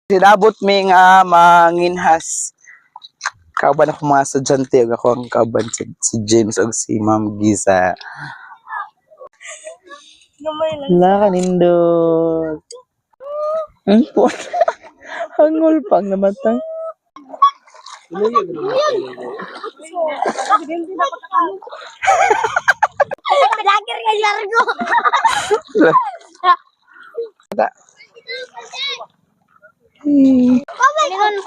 Sinabot mi nga manginhas. Kauban ako mga estudyante, ako ang kauban si James o si Ma'am Giza. Wala ka nindot. Ang po. Hangol pang namatay. Lagir nga largo.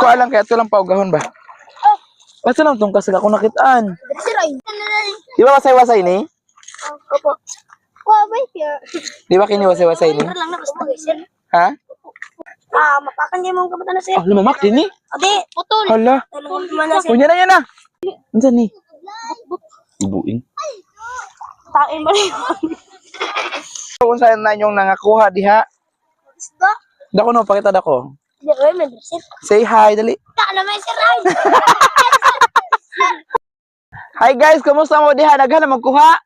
Ko alam kaya ito lang paugahon ba? Basta lang itong kasag ako nakitaan. Di ba wasay-wasay ni? Opo. Kuha ba siya? Di ba kiniwasay-wasay ni? Lang na basta sir. Ha? Mapakan niya mong kabataan na sir. Oh, lumamak din ni? Adi, putol. Hala. O, yan na, yan na. Andiyan ni? Ibuing. Tain ba rin? Kung saan na yung nangakuha diha. Isda? Dako no, pakita dako. Hindi, oy, may sir. Say hi, dali. Ta naman sir ay. Hi guys, kumusta mo diha? Daghan na magkuha.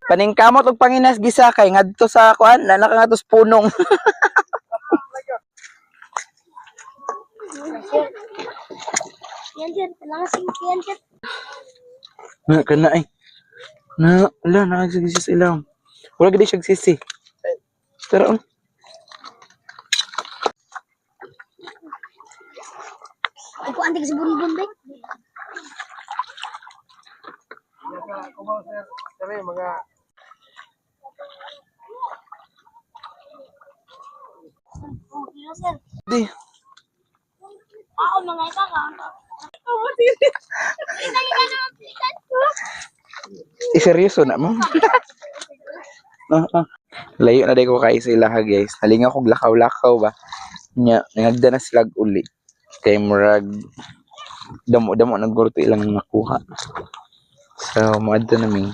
Paningkamot og panginas gisa kay ngadto sa kuan, nanaka nga tos punong. Yan sir, kailangan singkian sir. Na kana ay. Na, ala nakagsisi sa ilang. Wala gid siya sisi. Pero Ako antik sa bunbun ba? Sir. di. Ako mga ika ka. Seryoso na mo. Layo na day ko kay sila ha guys. Halinga kog lakaw-lakaw ba. Nya nagda na sila uli. Kay murag damo-damo nagurto ilang nakuha. So, maadto na mi.